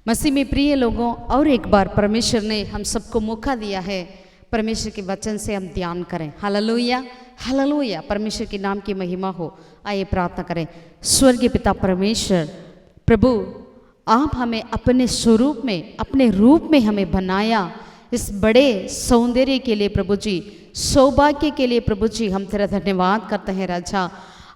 मसीह में प्रिय लोगों, और एक बार परमेश्वर ने हम सबको मौका दिया है परमेश्वर के वचन से हम ध्यान करें। हालेलुया हालेलुया, परमेश्वर के नाम की महिमा हो। आइए प्रार्थना करें। स्वर्गीय पिता परमेश्वर, प्रभु आप हमें अपने स्वरूप में, अपने रूप में हमें बनाया। इस बड़े सौंदर्य के लिए प्रभु जी, सौभाग्य के लिए प्रभु जी हम तेरा धन्यवाद करते हैं। राजा,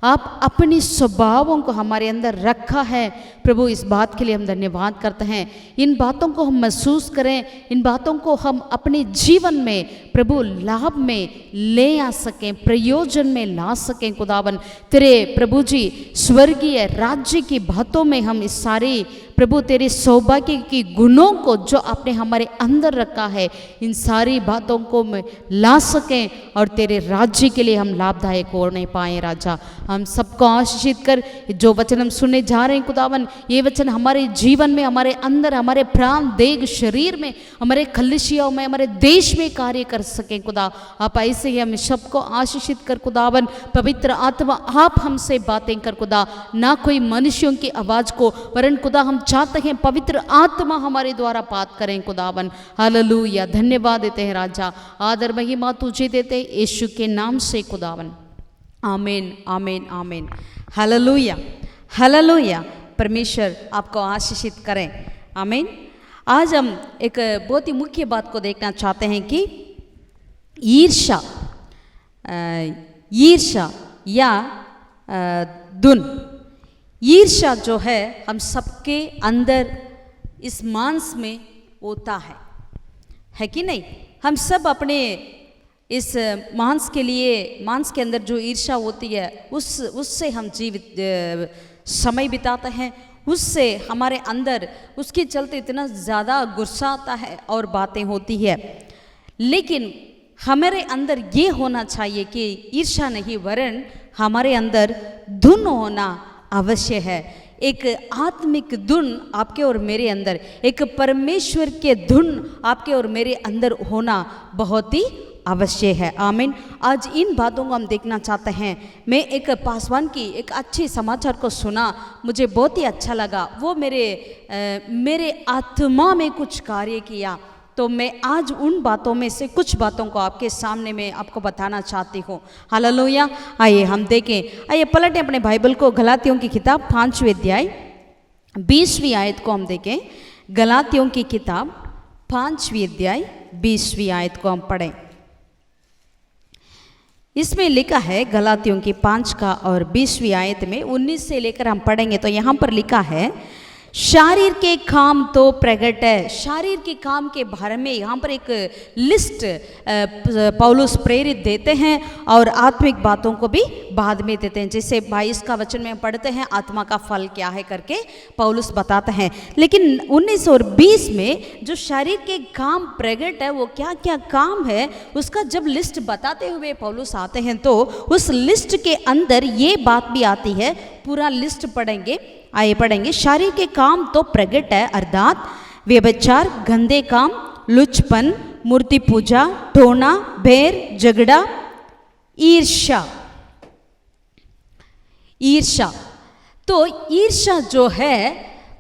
आप अपनी स्वभावों को हमारे अंदर रखा है प्रभु, इस बात के लिए हम धन्यवाद करते हैं। इन बातों को हम महसूस करें, इन बातों को हम अपने जीवन में प्रभु लाभ में ले आ सकें, प्रयोजन में ला सकें। खुदावन तेरे प्रभु जी स्वर्गीय राज्य की बातों में हम इस सारी प्रभु तेरे सौभाग्य की गुणों को जो आपने हमारे अंदर रखा है, इन सारी बातों को में ला सकें और तेरे राज्य के लिए हम लाभदायक होने पाए। राजा, हम सबको आशीषित कर, जो वचन हम सुनने जा रहे हैं खुदावन, ये वचन हमारे जीवन में, हमारे अंदर, हमारे प्राण देह शरीर में, हमारे कलिसियाओं में, हमारे देश में कार्य कर सकें। खुदा आप ऐसे ही हम सबको आशीषित कर खुदावन। पवित्र आत्मा आप हमसे बातें कर खुदा, ना कोई मनुष्यों की आवाज़ को, वरन खुदा हम चाहते हैं पवित्र आत्मा हमारे द्वारा बात करें खुदावन। हालेलुया, धन्यवाद देते हैं राजा, आदर महिमा तुझे देते हैं यीशु के नाम से खुदावन। आमीन आमीन आमीन। हालेलुया हालेलुया, परमेश्वर आपको आशीषित करें। आमीन। आज हम एक बहुत ही मुख्य बात को देखना चाहते हैं कि ईर्ष्या, ईर्ष्या या दुन। ईर्ष्या जो है हम सबके अंदर इस मांस में होता है कि नहीं? हम सब अपने इस मांस के लिए, मांस के अंदर जो ईर्ष्या होती है उससे हम जीवित समय बिताते हैं, उससे हमारे अंदर उसके चलते इतना ज़्यादा गुस्सा आता है और बातें होती है। लेकिन हमारे अंदर ये होना चाहिए कि ईर्ष्या नहीं, वरन हमारे अंदर धुन होना अवश्य है। एक आत्मिक धुन आपके और मेरे अंदर, एक परमेश्वर के धुन आपके और मेरे अंदर होना बहुत ही अवश्य है। आमीन। आज इन बातों को हम देखना चाहते हैं। मैं एक पासवान की एक अच्छी समाचार को सुना, मुझे बहुत ही अच्छा लगा। वो मेरे आत्मा में कुछ कार्य किया, तो मैं आज उन बातों में से कुछ बातों को आपके सामने में आपको बताना चाहती हूँ। हालेलुया। आइए हम देखें, आइए पलटें अपने बाइबल को। गलातियों की किताब 5वें अध्याय 20वीं आयत को हम देखें। गलातियों की किताब 5वीं अध्याय 20वीं आयत को हम पढ़ें। इसमें लिखा है, गलातियों की 5 का और 20वीं आयत में 19 से लेकर हम पढ़ेंगे। तो यहाँ पर लिखा है, शारीर के काम तो प्रकट है। शारीर के काम के बारे में यहाँ पर एक लिस्ट पौलुस प्रेरित देते हैं और आत्मिक बातों को भी बाद में देते हैं। जैसे 22 का वचन में पढ़ते हैं, आत्मा का फल क्या है करके पौलुस बताते हैं। लेकिन 19 और 20 में जो शरीर के काम प्रकट है, वो क्या क्या काम है उसका जब लिस्ट बताते हुए पौलुस आते हैं, तो उस लिस्ट के अंदर ये बात भी आती है। पूरा लिस्ट पढ़ेंगे, आइए पढ़ेंगे। शरीर के काम तो प्रकट है, अर्थात व्यभिचार, गंदे काम, लुचपन, मूर्ति पूजा, टोना, बैर, झगड़ा, ईर्ष्या। ईर्ष्या, तो ईर्ष्या जो है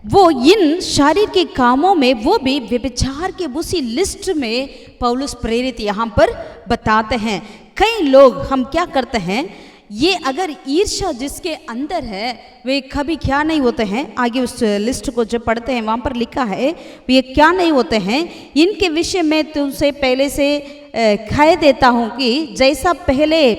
वो इन शारीर के कामों में, वो भी व्यभिचार के उसी लिस्ट में पौलुस प्रेरित यहाँ पर बताते हैं। कई लोग हम क्या करते हैं, ये अगर ईर्ष्या जिसके अंदर है वे कभी क्या नहीं होते हैं, आगे उस लिस्ट को जब पढ़ते हैं वहाँ पर लिखा है वे क्या नहीं होते हैं। इनके विषय में तुमसे पहले से कह देता हूँ कि जैसा पहले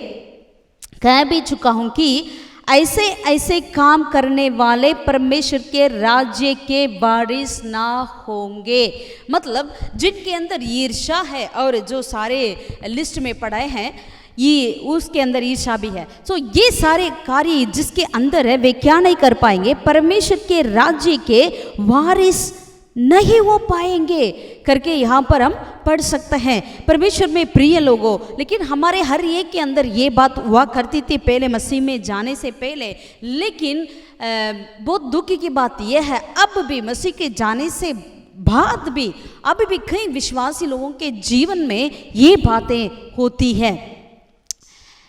कह भी चुका हूँ कि ऐसे ऐसे काम करने वाले परमेश्वर के राज्य के वारिस ना होंगे। मतलब जिनके अंदर ईर्ष्या है, और जो सारे लिस्ट में पढ़े हैं ये उसके अंदर ईर्ष्या भी है, तो ये सारे कार्य जिसके अंदर है वे क्या नहीं कर पाएंगे, परमेश्वर के राज्य के वारिस नहीं हो पाएंगे करके यहाँ पर हम पढ़ सकते हैं। परमेश्वर में प्रिय लोगों, लेकिन हमारे हर एक के अंदर ये बात हुआ करती थी पहले मसीह में जाने से पहले। लेकिन बहुत दुख की बात यह है, अब भी मसीह के जाने से बाद भी अब भी कई विश्वासी लोगों के जीवन में ये बातें होती है,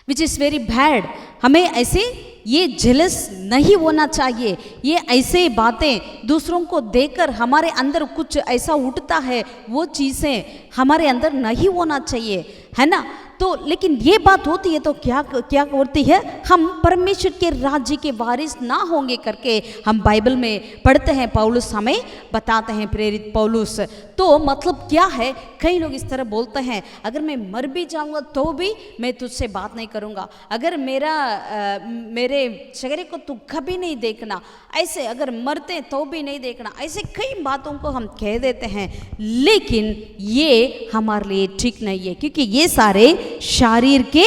विच इज़ वेरी बैड। हमें ऐसे ये जेलस नहीं होना चाहिए। ये ऐसे बातें दूसरों को देखकर हमारे अंदर कुछ ऐसा उठता है, वो चीज़ें हमारे अंदर नहीं होना चाहिए, है ना। तो लेकिन ये बात होती है तो क्या क्या होती है, हम परमेश्वर के राज्य के वारिस ना होंगे करके हम बाइबल में पढ़ते हैं, पौलुस हमें बताते हैं, प्रेरित पौलुस। तो मतलब क्या है, कई लोग इस तरह बोलते हैं, अगर मैं मर भी जाऊंगा तो भी मैं तुझसे बात नहीं करूंगा, अगर मेरे चेहरे को तू कभी नहीं देखना, ऐसे अगर मरते तो भी नहीं देखना, ऐसे कई बातों को हम कह देते हैं। लेकिन ये हमारे लिए ठीक नहीं है, क्योंकि ये सारे शरीर के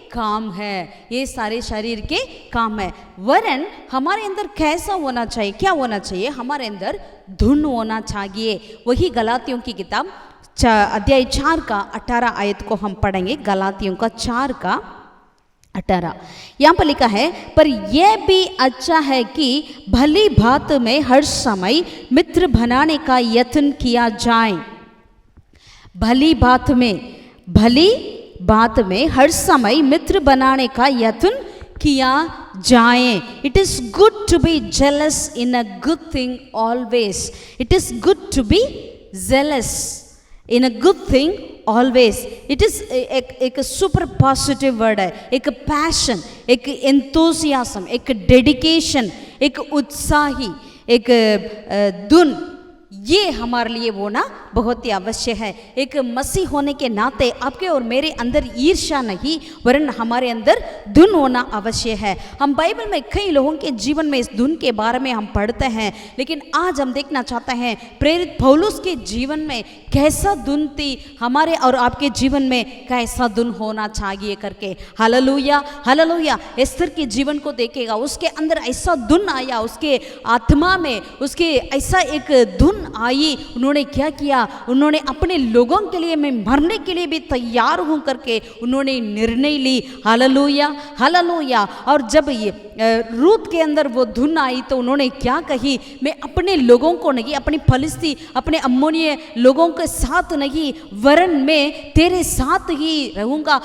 काम है, ये सारे शरीर के काम है। वरन हमारे अंदर कैसा होना चाहिए, क्या होना चाहिए, हमारे अंदर धुन होना चाहिए। वही गलातियों की किताब अध्याय 4 का 18 आयत को हम पढ़ेंगे। गलातियों का 4 का 18 यहाँ पर लिखा है, पर यह भी अच्छा है कि भली बात में हर समय मित्र बनाने का यत्न किया जाए। भली बात में हर समय मित्र बनाने का यत्न किया जाए। It is good to be jealous in a good thing always. It is good to be jealous in a good thing always. It is एक सुपर पॉजिटिव वर्ड है, एक पैशन, एक एंथुसियाज्म, एक डेडिकेशन, एक उत्साही, एक धुन, ये हमारे लिए होना बहुत ही आवश्यक है। एक मसीह होने के नाते आपके और मेरे अंदर ईर्ष्या नहीं, वरन हमारे अंदर धुन होना आवश्यक है। हम बाइबल में कई लोगों के जीवन में इस धुन के बारे में हम पढ़ते हैं, लेकिन आज हम देखना चाहते हैं प्रेरित पौलुस के जीवन में कैसा धुन थी, हमारे और आपके जीवन में कैसा धुन होना चाहिए करके। Hallelujah, hallelujah. एस्तर के जीवन को देखेगा, उसके अंदर ऐसा धुन आया, उसके आत्मा में उसके ऐसा एक धुन आई। उन्होंने क्या किया, उन्होंने अपने लोगों के लिए मैं मरने के लिए भी तैयार हूं करके उन्होंने निर्णय ली। Hallelujah, hallelujah. और जब ये रूत के अंदर वो धुन आई तो उन्होंने क्या कही, मैं अपने लोगों को नहीं, अपनी फलिस्ती, अपने अम्मोनिय लोगों के साथ नहीं, वरन मैं तेरे साथ ही रहूंगा,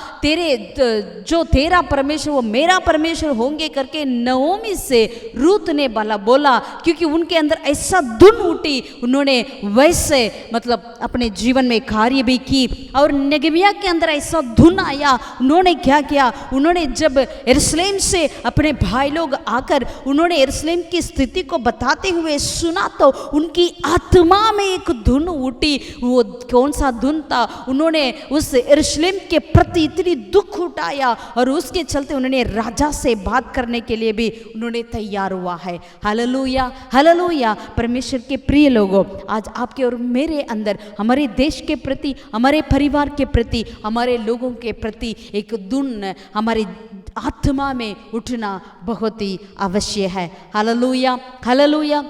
जो तेरा परमेश्वर वो मेरा परमेश्वर होंगे करके नओमी से रूत ने बोला, क्योंकि उनके अंदर ऐसा धुन उठी, उन्होंने वैसे मतलब अपने जीवन में कार्य भी की। और नेगमिया के अंदर ऐसा धुन आया, उन्होंने क्या किया, उन्होंने जब यरूशलेम से अपने भाई लोग आकर उन्होंने यरूशलेम की स्थिति को बताते हुए सुना तो उनकी आत्मा में एक धुन उठी। वो कौन सा धुन था, उन्होंने उस यरूशलेम के प्रति इतनी दुख उठाया और उसके चलते उन्होंने राजा से बात करने के लिए भी उन्होंने तैयार हुआ है। Hallelujah, hallelujah. परमेश्वर के प्रिय लोगों, आज आपके और मेरे अंदर हमारे देश के प्रति, हमारे परिवार के प्रति, हमारे लोगों के प्रति एक धुन हमारी आत्मा में उठना बहुत ही आवश्यक है। Hallelujah, hallelujah.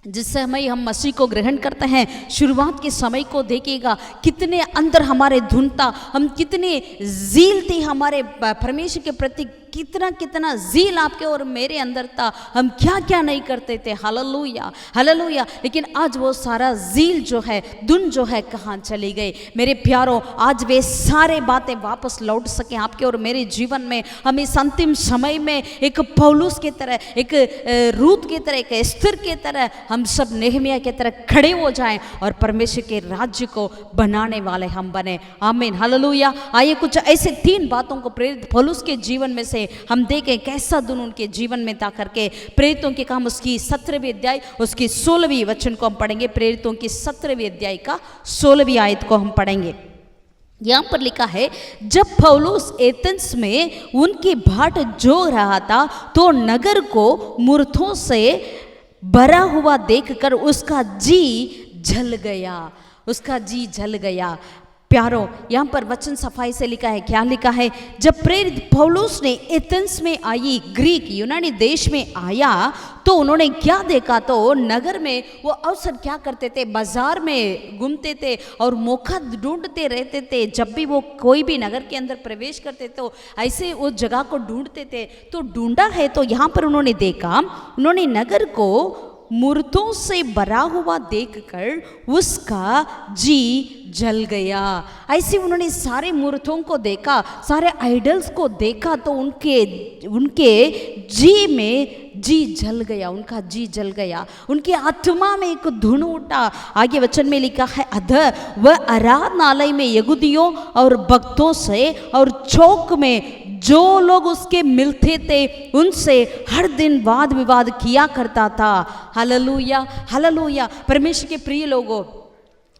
जिस समय हम मसीह को ग्रहण करते हैं, शुरुआत के समय को देखिएगा, कितने अंदर हमारे धुन था, हम कितने ज़ील थे हमारे परमेश्वर के प्रति, कितना ज़ील आपके और मेरे अंदर था, हम क्या क्या नहीं करते थे। Hallelujah, hallelujah. लेकिन आज वो सारा ज़ील जो है, धुन जो है, कहाँ चली गई। मेरे प्यारों, आज वे सारे बातें वापस लौट सके आपके और मेरे जीवन में। हम इस अंतिम समय में एक पौलुस की तरह, एक रूत की तरह, एक एस्तर की तरह, हम सब नेहमिया की तरह खड़े हो जाएं और परमेश्वर के राज्य को बनाने वाले हम बने। आमीन, हालेलुया। आइए कुछ ऐसे 3 बातों को प्रेरित पौलुस के जीवन में से हम देखें कैसा धुन उनके जीवन में था करके। प्रेरितों के काम उसकी 17वीं अध्याय उसकी 16वीं वचन को हम पढ़ेंगे। प्रेरितों की 17वीं अध्याय का 16वीं आयत को हम पढ़ेंगे। यहाँ पर लिखा है, जब पौलुस एथेंस में उनकी बाट जो रहा था तो नगर को मूर्तों से भरा हुआ देखकर उसका जी जल गया, उसका जी जल गया। प्यारों, यहाँ पर वचन सफाई से लिखा है, क्या लिखा है, जब प्रेरित पौलुस ने एथेंस में आई, ग्रीक यूनानी देश में आया तो उन्होंने क्या देखा, तो नगर में वो अवसर क्या करते थे, बाजार में घूमते थे और मौका ढूंढते रहते थे। जब भी वो कोई भी नगर के अंदर प्रवेश करते तो ऐसे उस जगह को ढूंढते थे। तो ढूंढा है तो यहाँ पर उन्होंने देखा, उन्होंने नगर को मूर्तों से भरा हुआ देखकर उसका जी जल गया। ऐसे उन्होंने सारे मूर्तों को देखा, सारे आइडल्स को देखा, तो उनके जी में जी जल गया, उनका जी जल गया, उनकी आत्मा में एक धुन उठा। आगे वचन में लिखा है, अतः वह आराधनालय में यहूदियों और भक्तों से और चौक में जो लोग उसके मिलते थे उनसे हर दिन वाद विवाद किया करता था। Hallelujah, hallelujah. परमेश्वर के प्रिय लोगों,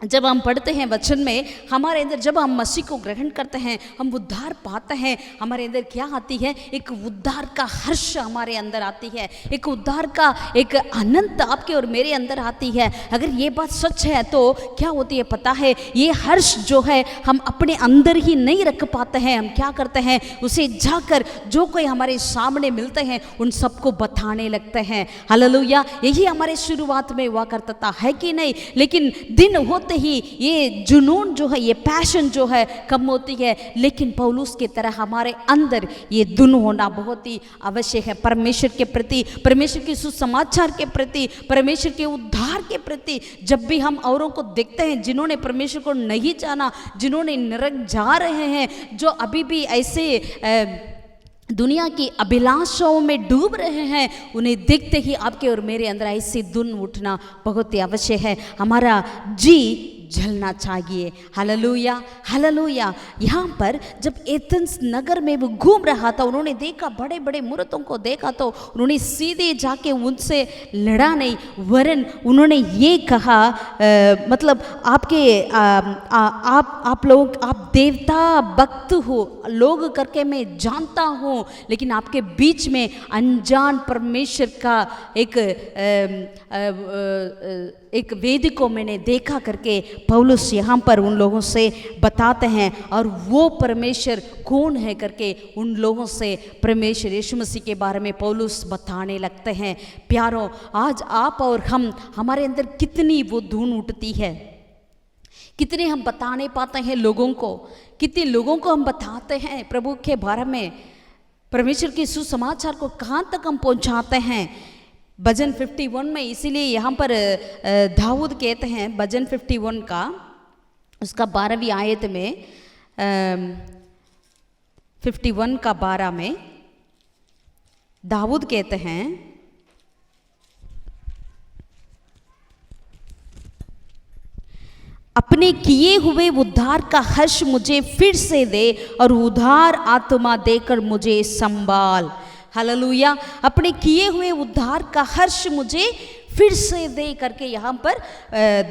जब हम पढ़ते हैं वचन में, हमारे अंदर जब हम मसीह को ग्रहण करते हैं, हम उद्धार पाते हैं, हमारे अंदर क्या आती है? एक उद्धार का हर्ष हमारे अंदर आती है, एक उद्धार का एक आनंद आपके और मेरे अंदर आती है। अगर ये बात सच है तो क्या होती है पता है? ये हर्ष जो है हम अपने अंदर ही नहीं रख पाते हैं, हम क्या करते हैं? उसे जाकर जो कोई हमारे सामने मिलते हैं उन सबको बताने लगते हैं। हालेलुया। यही हमारे शुरुआत में हुआ करता था, है कि नहीं? लेकिन दिन होते ही ये जुनून जो है, ये पैशन जो है कम होती है। लेकिन पौलुस की तरह हमारे अंदर ये धुन होना बहुत ही आवश्यक है, परमेश्वर के प्रति, परमेश्वर के सुसमाचार के प्रति, परमेश्वर के उद्धार के प्रति। जब भी हम औरों को देखते हैं जिन्होंने परमेश्वर को नहीं जाना, जिन्होंने नरक जा रहे हैं, जो अभी भी ऐसे दुनिया की अभिलाषाओं में डूब रहे हैं, उन्हें देखते ही आपके और मेरे अंदर ऐसी धुन उठना बहुत ही आवश्यक है। हमारा जी जलना चाहिए। Hallelujah, hallelujah. यहाँ पर जब एथेंस नगर में वो घूम रहा था, उन्होंने देखा, बड़े बड़े मूर्तों को देखा, तो उन्होंने सीधे जाके उनसे लड़ा नहीं, वरन उन्होंने ये कहा, मतलब आपके आप लोग, आप देवता भक्त हो लोग करके मैं जानता हूँ, लेकिन आपके बीच में अनजान परमेश्वर का एक वेदी को मैंने देखा करके पौलुस यहाँ पर उन लोगों से बताते हैं। और वो परमेश्वर कौन है करके उन लोगों से परमेश्वर यीशु मसीह के बारे में पौलुस बताने लगते हैं। प्यारों, आज आप और हम, हमारे अंदर कितनी वो धुन उठती है, कितने हम बताने पाते हैं लोगों को, कितने लोगों को हम बताते हैं प्रभु के बारे में, परमेश्वर के सुसमाचार को कहाँ तक हम पहुँचाते हैं। भजन 51 में, इसीलिए यहाँ पर दाऊद कहते हैं भजन 51 का, उसका 12वीं आयत में, 51 का 12 में दाऊद कहते हैं, अपने किए हुए उद्धार का हर्ष मुझे फिर से दे और उद्धार आत्मा देकर मुझे संभाल। हालेलुया। अपने किए हुए उद्धार का हर्ष मुझे फिर से दे करके यहाँ पर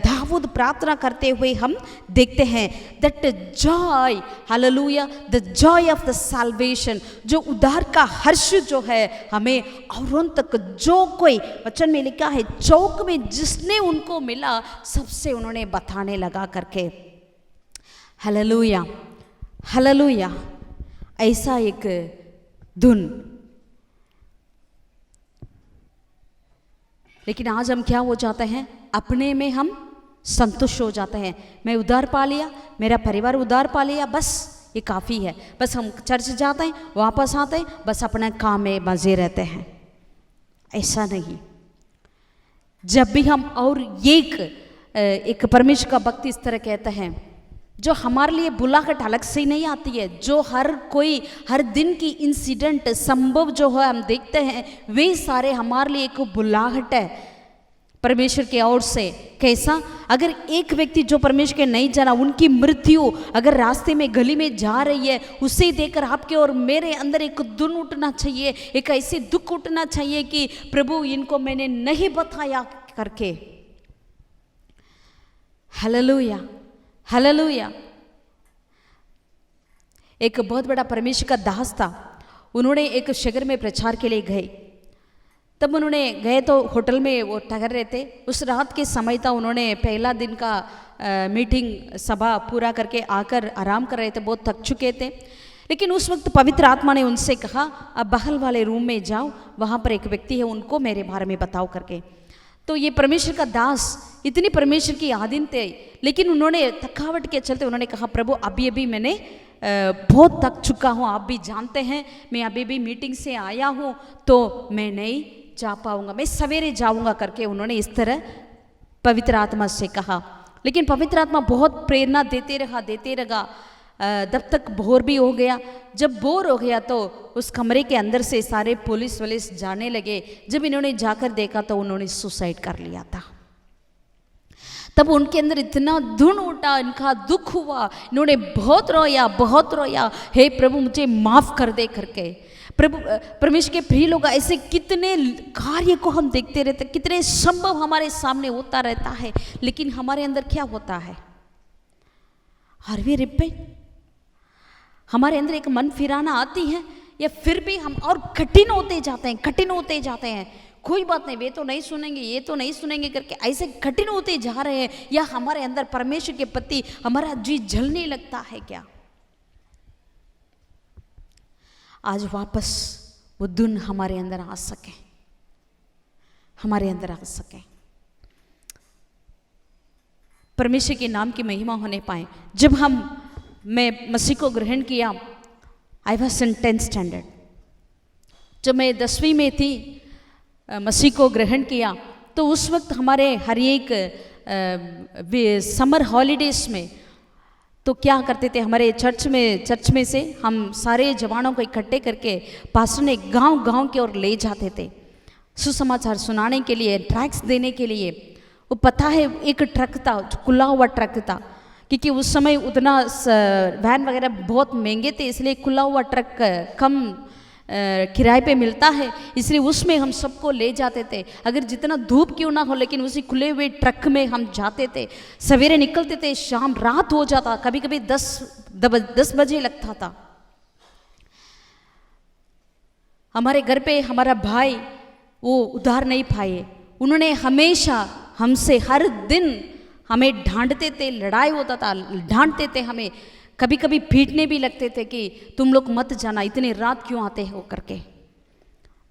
दाऊद प्रार्थना करते हुए हम देखते हैं। That joy, hallelujah, the joy of the salvation, जो उद्धार का हर्ष जो है हमें औरों तक, जो कोई, वचन में लिखा है, चौक में जिसने उनको मिला सबसे उन्होंने बताने लगा करके। Hallelujah, hallelujah. ऐसा एक धुन। लेकिन आज हम क्या हो जाते हैं? अपने में हम संतुष्ट हो जाते हैं। मैं उद्धार पा लिया, मेरा परिवार उद्धार पा लिया, बस ये काफ़ी है। बस हम चर्च जाते हैं, वापस आते हैं, बस अपने काम में मजे रहते हैं। ऐसा नहीं। जब भी हम, और एक परमेश्वर का भक्त इस तरह कहता है, जो हमारे लिए बुलाहट अलग से नहीं आती है, जो हर कोई हर दिन की इंसिडेंट संभव जो है हम देखते हैं, वे सारे हमारे लिए एक बुलाहट है परमेश्वर की ओर से। कैसा? अगर एक व्यक्ति जो परमेश्वर के नहीं जाना, उनकी मृत्यु अगर रास्ते में गली में जा रही है, उसे देखकर आपके और मेरे अंदर एक धुन उठना चाहिए, एक ऐसे दुख उठना चाहिए कि प्रभु इनको मैंने नहीं बताया करके। Hallelujah, hallelujah. एक बहुत बड़ा परमेश्वर का दास था, उन्होंने एक शहर में प्रचार के लिए गए। तब उन्होंने गए तो होटल में वो ठहर रहे थे। उस रात के समय था, उन्होंने पहला दिन का मीटिंग सभा पूरा करके आकर आराम कर रहे थे, बहुत थक चुके थे। लेकिन उस वक्त पवित्र आत्मा ने उनसे कहा, अब बगल वाले रूम में जाओ, वहाँ पर एक व्यक्ति है, उनको मेरे बारे में बताओ करके। तो ये परमेश्वर का दास इतनी परमेश्वर की आधीन थे, लेकिन उन्होंने थकावट के चलते उन्होंने कहा, प्रभु अभी मैंने बहुत थक चुका हूँ, आप भी जानते हैं, मैं अभी मीटिंग से आया हूँ, तो मैं नहीं जा पाऊंगा, मैं सवेरे जाऊंगा करके उन्होंने इस तरह पवित्र आत्मा से कहा। लेकिन पवित्र आत्मा बहुत प्रेरणा देते रहा जब तक बोर भी हो गया। जब बोर हो गया तो उस कमरे के अंदर से सारे पुलिस वलिस जाने लगे। जब इन्होंने जाकर देखा तो उन्होंने सुसाइड कर लिया था। तब उनके अंदर इतना धुन उठा, इनका दुख हुआ, इन्होंने बहुत रोया, हे प्रभु मुझे माफ कर दे करके। प्रभु परमेश्वर के प्रिय लोग, ऐसे कितने कार्य को हम देखते रहते, कितने संभव हमारे सामने होता रहता है, लेकिन हमारे अंदर क्या होता है? Are we repent? हमारे अंदर एक मन फिराना आती है, या फिर भी हम और कठिन होते जाते हैं। कोई बात नहीं, वे तो नहीं सुनेंगे, ये तो नहीं सुनेंगे करके ऐसे कठिन होते जा रहे हैं। या हमारे अंदर परमेश्वर के प्रति हमारा जी जलने लगता है क्या? आज वापस वो धुन हमारे अंदर आ सके, परमेश्वर के नाम की महिमा होने पाए। जब मैं मसीह को ग्रहण किया, I was in 10th standard. जब मैं 10वीं में थी, मसीह को ग्रहण किया, तो उस वक्त हमारे हर एक समर हॉलीडेज में तो क्या करते थे, हमारे चर्च में से हम सारे जवानों को इकट्ठे करके पास्टर ने गांव की ओर ले जाते थे सुसमाचार सुनाने के लिए, ट्रैक्स देने के लिए। वो पता है, एक ट्रक था, खुला हुआ ट्रक था, क्योंकि उस समय उतना वैन वगैरह बहुत महंगे थे, इसलिए खुला हुआ ट्रक कम किराए पे मिलता है, इसलिए उसमें हम सबको ले जाते थे। अगर जितना धूप क्यों ना हो, लेकिन उसी खुले हुए ट्रक में हम जाते थे। सवेरे निकलते थे, शाम रात हो जाता, कभी कभी 10 बजे लगता था। हमारे घर पे हमारा भाई वो उधार नहीं पाए, उन्होंने हमेशा हमसे हर दिन हमें डांटते थे, लड़ाई होता था, डांटते थे हमें, कभी कभी पीटने भी लगते थे कि तुम लोग मत जाना, इतनी रात क्यों आते हो करके।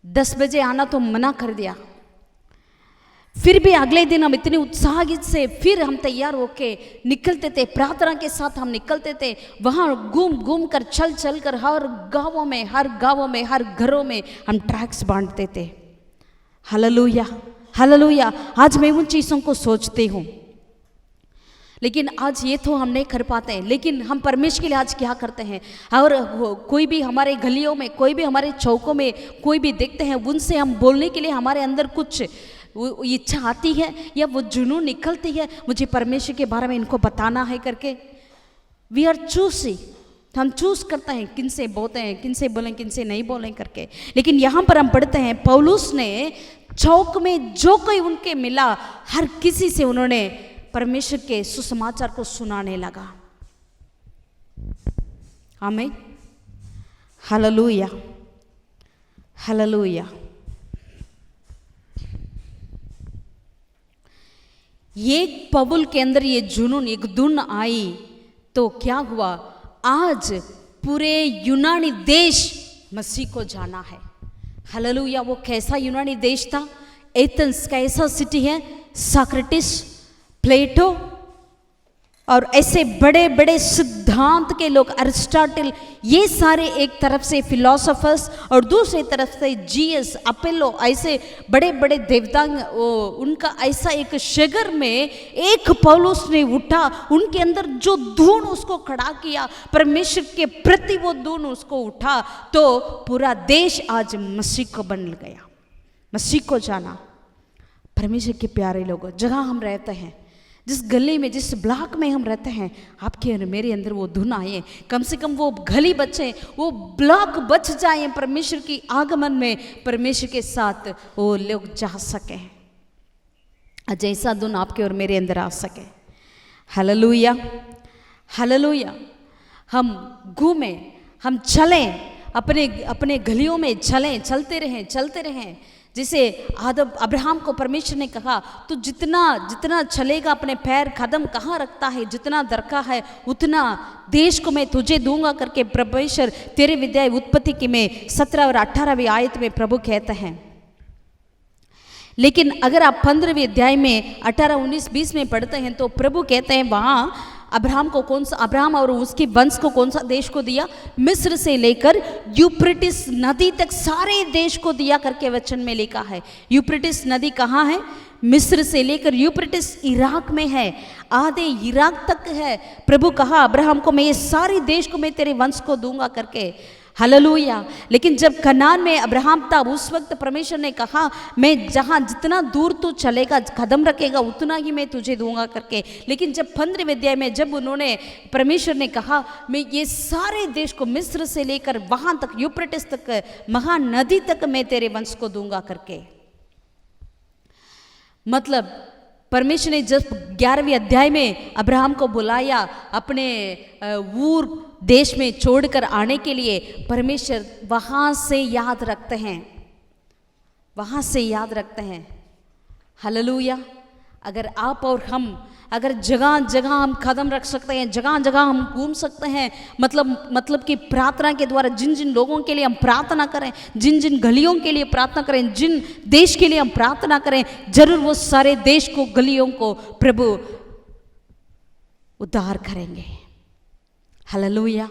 10 बजे आना तो मना कर दिया। फिर भी अगले दिन हम इतने उत्साहित से फिर हम तैयार होके निकलते थे, प्रार्थना के साथ हम निकलते थे। वहाँ घूम कर चल कर हर गाँवों में, हर घरों में हम ट्रैक्स बांटते थे। Hallelujah, hallelujah. आज मैं उन चीज़ों को सोचती हूँ, लेकिन आज ये तो हम नहीं कर पाते हैं। लेकिन हम परमेश्वर के लिए आज क्या करते हैं? और कोई भी हमारे गलियों में, कोई भी हमारे चौकों में कोई भी देखते हैं, उनसे हम बोलने के लिए हमारे अंदर कुछ इच्छा आती है या वो जुनून निकलती है, मुझे परमेश्वर के बारे में इनको बताना है करके। वी आर चूसी, हम चूज करते हैं किनसे बोलते हैं, किनसे बोलें, किनसे नहीं बोलें करके। लेकिन यहाँ पर हम पढ़ते हैं, पौलुस ने चौक में जो कोई उनके मिला, हर किसी से उन्होंने परमेश्वर के सुसमाचार को सुनाने लगा। आमीन, हालेलुया, हालेलुया। एक पौलुस के अंदर ये जुनून, एक धुन आई तो क्या हुआ? आज पूरे यूनानी देश मसीह को जाना है। हालेलुया। वो कैसा यूनानी देश था? एथेंस कैसा सिटी है? सोक्रेटिस, प्लेटो और ऐसे बड़े बड़े सिद्धांत के लोग, अरिस्टोटल, ये सारे एक तरफ से फिलोसोफर्स और दूसरी तरफ से जीएस, अपोलो, ऐसे बड़े बड़े देवता, उनका ऐसा एक शहर में एक पौलुस ने उठा, उनके अंदर जो धुन उसको खड़ा किया, परमेश्वर के प्रति वो धुन उसको उठा, तो पूरा देश आज मसीह को बन गया, मसीह को जाना। परमेश्वर के प्यारे लोगों, जहाँ हम रहते हैं, जिस गली में, जिस ब्लॉक में हम रहते हैं, आपके और मेरे अंदर वो धुन आए, कम से कम वो गली बचे, वो ब्लॉक बच जाए, परमेश्वर की आगमन में परमेश्वर के साथ वो लोग जा सके, जैसा धुन आपके और मेरे अंदर आ सके। Hallelujah, hallelujah. हम घूमें, हम चलें, अपने गलियों में चलते रहें। जैसे अब्राहम को परमेश्वर ने कहा, तो जितना चलेगा, अपने पैर कदम कहाँ रखता है, जितना दरका है उतना देश को मैं तुझे दूंगा करके परमेश्वर तेरे विद्याय उत्पत्ति की में 17 और 18वीं आयत में प्रभु कहते हैं। लेकिन अगर आप 15वीं अध्याय में 18, 19, 20 में पढ़ते हैं तो प्रभु कहते हैं वहाँ अब्राहम और उसके वंश को कौन सा देश को दिया? मिस्र से लेकर यूफ्रेटिस नदी तक सारे देश को दिया करके वचन में लिखा है। यूफ्रेटिस नदी कहाँ है? मिस्र से लेकर यूफ्रेटिस इराक में है, आधे इराक तक है। प्रभु कहा अब्राहम को मैं ये सारे देश को मैं तेरे वंश को दूंगा करके। हालेलुया। लेकिन जब कनान में अब्राहम था उस वक्त परमेश्वर ने कहा मैं जहाँ जितना दूर तू चलेगा कदम रखेगा उतना ही मैं तुझे दूंगा करके। लेकिन जब 15वें अध्याय में जब उन्होंने परमेश्वर ने कहा मैं ये सारे देश को मिस्र से लेकर वहाँ तक यूफ्रेटिस तक महानदी तक मैं तेरे वंश को दूंगा करके, मतलब परमेश्वर ने जब 11वें अध्याय में अब्राहम को बुलाया अपने ऊर देश में छोड़कर आने के लिए, परमेश्वर वहाँ से याद रखते हैं, वहाँ से याद रखते हैं। हालेलुया। अगर आप और हम अगर जगह जगह हम कदम रख सकते हैं, जगह जगह हम घूम सकते हैं, मतलब कि प्रार्थना के द्वारा जिन जिन लोगों के लिए हम प्रार्थना करें, जिन जिन गलियों के लिए प्रार्थना करें, जिन देश के लिए हम प्रार्थना करें, जरूर वो सारे देश को गलियों को प्रभु उद्धार करेंगे। Hallelujah,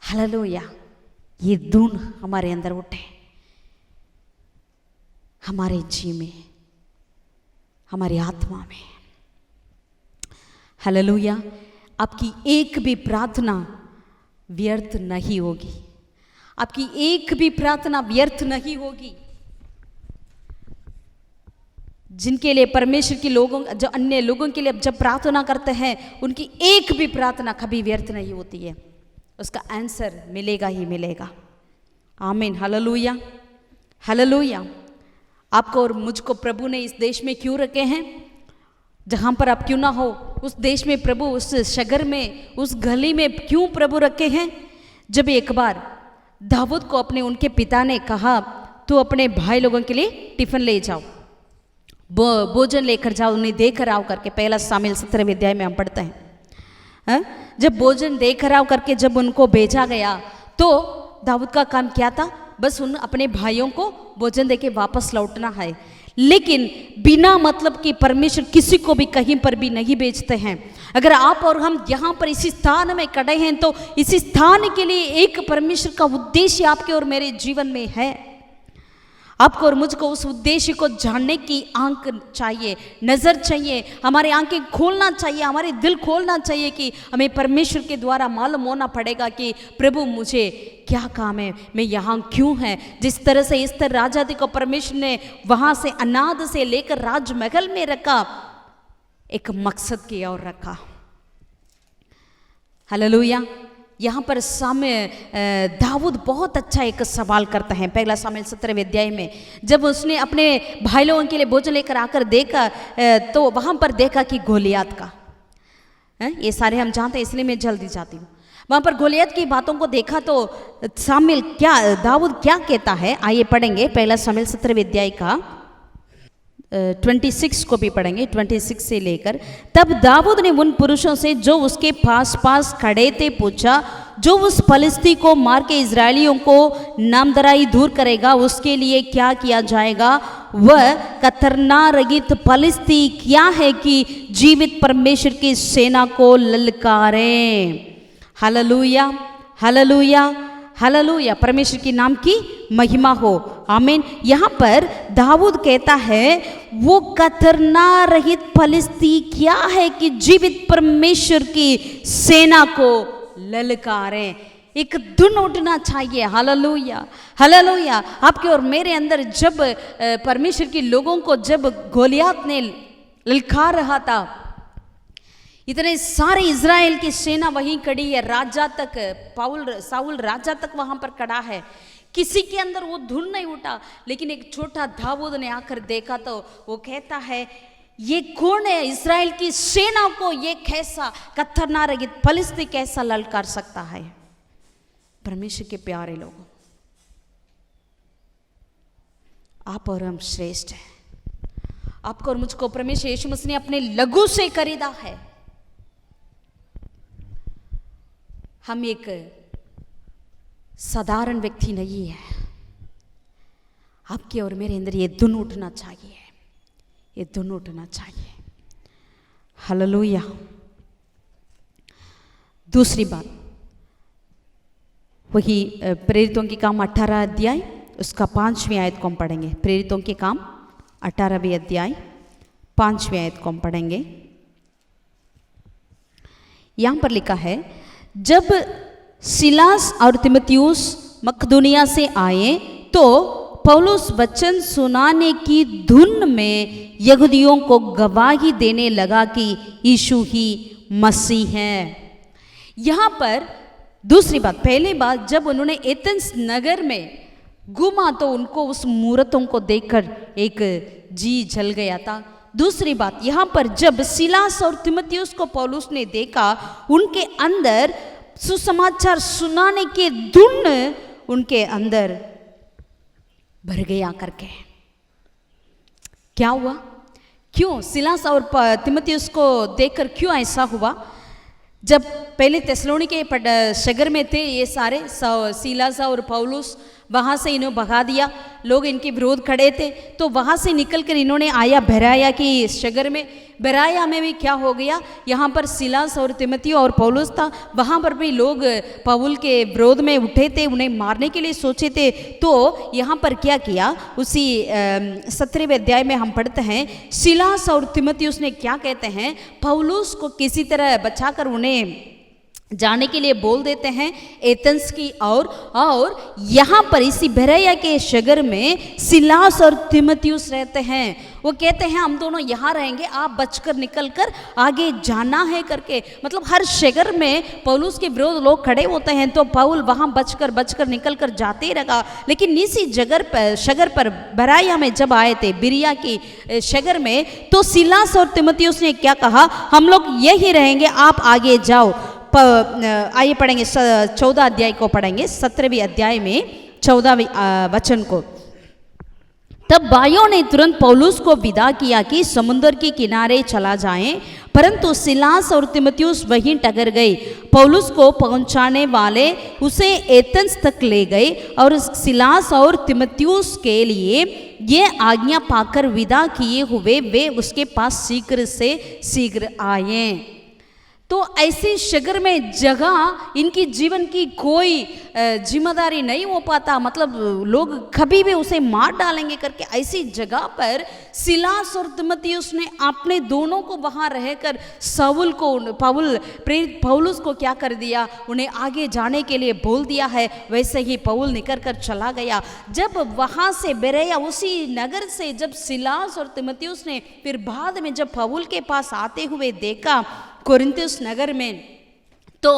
hallelujah. ये धुन हमारे अंदर उठे, हमारे जी में, हमारी आत्मा में। हालेलुया। आपकी एक भी प्रार्थना व्यर्थ नहीं होगी, आपकी एक भी प्रार्थना व्यर्थ नहीं होगी। जिनके लिए परमेश्वर के लोगों, जो अन्य लोगों के लिए जब प्रार्थना करते हैं उनकी एक भी प्रार्थना कभी व्यर्थ नहीं होती है, उसका आंसर मिलेगा ही मिलेगा। आमीन। Hallelujah, hallelujah. आपको और मुझको प्रभु ने इस देश में क्यों रखे हैं? जहाँ पर आप क्यों ना हो उस देश में प्रभु, उस शहर में, उस गली में क्यों प्रभु रखे हैं? जब एक बार दाऊद को अपने उनके पिता ने कहा तू अपने भाई लोगों के लिए टिफिन ले जाओ, भोजन लेकर जाओ, उन्हें देकर आओ करके, पहला शामिल 17वें अध्याय में हम पढ़ते हैं। जब भोजन देकर आओ करके जब उनको भेजा गया तो दाऊद का काम क्या था? बस उन अपने भाइयों को भोजन देके वापस लौटना है। लेकिन बिना मतलब कि परमेश्वर किसी को भी कहीं पर भी नहीं भेजते हैं। अगर आप और हम यहाँ पर इसी स्थान में खड़े हैं तो इसी स्थान के लिए एक परमेश्वर का उद्देश्य आपके और मेरे जीवन में है। आपको और मुझको उस उद्देश्य को जानने की आंख चाहिए, नज़र चाहिए, हमारे आंखें खोलना चाहिए, हमारे दिल खोलना चाहिए कि हमें परमेश्वर के द्वारा मालूम होना पड़ेगा कि प्रभु मुझे क्या काम है, मैं यहाँ क्यों है। जिस तरह से इस तरह राजादी को परमेश्वर ने वहाँ से अनाथ से लेकर राजमहल में रखा, एक मकसद की ओर रखा। हालेलुया। यहाँ पर दाऊद बहुत अच्छा एक सवाल करता है। पहला शामिल 17वें अध्याय में जब उसने अपने भाई लोगों के लिए भोजन लेकर आकर देखा तो वहाँ पर देखा कि गोलियत का, ये सारे हम जानते हैं इसलिए मैं जल्दी जाती हूँ। वहाँ पर गोलियत की बातों को देखा तो शामिल क्या, दाऊद क्या कहता है, आइए पढ़ेंगे। पहला शामिल 17वें अध्याय का 26 को भी पढ़ेंगे, 26 से लेकर। तब दाऊद ने उन पुरुषों से जो उसके पास खड़े थे पूछा, जो उस फलिस्ती को मार के इजरायलियों को नामधराई दूर करेगा उसके लिए क्या किया जाएगा? वह कतरना रहित फलिस्ती क्या है कि जीवित परमेश्वर की सेना को ललकारें। Hallelujah, hallelujah, hallelujah. परमेश्वर के नाम की महिमा हो। आमीन। यहाँ पर दाऊद कहता है वो कतरना रहित फलिस्ती क्या है कि जीवित परमेश्वर की सेना को ललकारें। एक धुन उठना चाहिए। Hallelujah, hallelujah. आपके और मेरे अंदर जब परमेश्वर के लोगों को जब गोलियत ने ललकार रहा था, इतने सारे इज़राइल की सेना वहीं खड़ी है, राजा तक, साउल राजा तक वहां पर खड़ा है, किसी के अंदर वो धुन नहीं उठा। लेकिन एक छोटा दाऊद ने आकर देखा तो वो कहता है ये कौन है? इज़राइल की सेना को ये कैसा कतरना रहित फलिस्ती कैसा ललकार सकता है? परमेश्वर के प्यारे लोगों, आप और हम श्रेष्ठ हैं। आपको और मुझको परमेश्वर यीशु मसीह ने अपने लहू से खरीदा है। हम एक साधारण व्यक्ति नहीं है। आपके और मेरे अंदर ये धुन उठना चाहिए, ये धुन उठना चाहिए। हालेलुया, दूसरी बात, वही प्रेरितों के काम 18 अध्याय उसका 5वीं आयत को हम पढ़ेंगे। प्रेरितों के काम 18वें अध्याय 5वीं आयत को हम पढ़ेंगे। यहाँ पर लिखा है, जब सिलास और तीमुथियुस मकदूनिया से आए तो पौलुस वचन सुनाने की धुन में यहूदियों को गवाही देने लगा कि यीशु ही मसीह है। यहाँ पर दूसरी बात, पहली बात जब उन्होंने एथेंस नगर में घूमा तो उनको उस मूर्तों को देखकर एक जी जल गया था। दूसरी बात, यहाँ पर जब सिलास और तीमुथियुस को पौलुस ने देखा, उनके अंदर सुसमाचार सुनाने के धुन उनके अंदर भर गया करके। क्या हुआ? क्यों सिलास और तीमुथियुस को देखकर क्यों ऐसा हुआ? जब पहले थिस्सलुनीके शहर में थे ये सारे सिलास और पौलुस, वहाँ से इन्हों भगा दिया, लोग इनके विरोध खड़े थे, तो वहाँ से निकलकर इन्होंने आया बेराया की शहर में। बेराया में भी क्या हो गया, यहाँ पर सिलास और तीमुथियुस और पौलुस था, वहाँ पर भी लोग पौल के विरोध में उठे थे, उन्हें मारने के लिए सोचे थे। तो यहाँ पर क्या किया, उसी 17वें अध्याय में हम पढ़ते हैं, सिलास और तीमुथियुस ने क्या कहते हैं, पौलुस को किसी तरह बचाकर उन्हें जाने के लिए बोल देते हैं एथेंस की और यहाँ पर इसी बेराया के शहर में सिलास और तीमुथियुस रहते हैं। वो कहते हैं हम दोनों यहाँ रहेंगे, आप बचकर निकलकर आगे जाना है करके। मतलब हर शहर में पौलुस के विरोध लोग खड़े होते हैं, तो पौल वहाँ बचकर निकलकर जाते ही रहा। लेकिन इसी शहर पर बेराया में जब आए थे, बिरिया की शहर में, तो सिलास और तीमुथियुस ने क्या कहा, हम लोग यही रहेंगे, आप आगे जाओ। आइए पढ़ेंगे 14 अध्याय को पढ़ेंगे, 17वें अध्याय में 14वें वचन को। तब भाइयों ने तुरंत पौलुस को विदा किया कि समुद्र के किनारे चला जाएं, परंतु सिलास और तीमुथियुस वहीं टगर गए। पौलुस को पहुंचाने वाले उसे एथेंस तक ले गए और सिलास और तीमुथियुस के लिए ये आज्ञा पाकर विदा किए हुए वे उसके पास शीघ्र से शीघ्र आए। तो ऐसे शहर में जगह इनकी जीवन की कोई जिम्मेदारी नहीं हो पाता, मतलब लोग कभी भी उसे मार डालेंगे करके ऐसी जगह पर सिलास और तीमुथियुस ने अपने दोनों को वहाँ रहकर शाऊल को प्रेरित पौलुस को क्या कर दिया, उन्हें आगे जाने के लिए बोल दिया है। वैसे ही पौल निकल कर चला गया। जब वहाँ से बेरेया उसी नगर से जब सिलास और तीमुथियुस ने फिर बाद में जब पौल के पास आते हुए देखा कोरिन्थुस नगर में, तो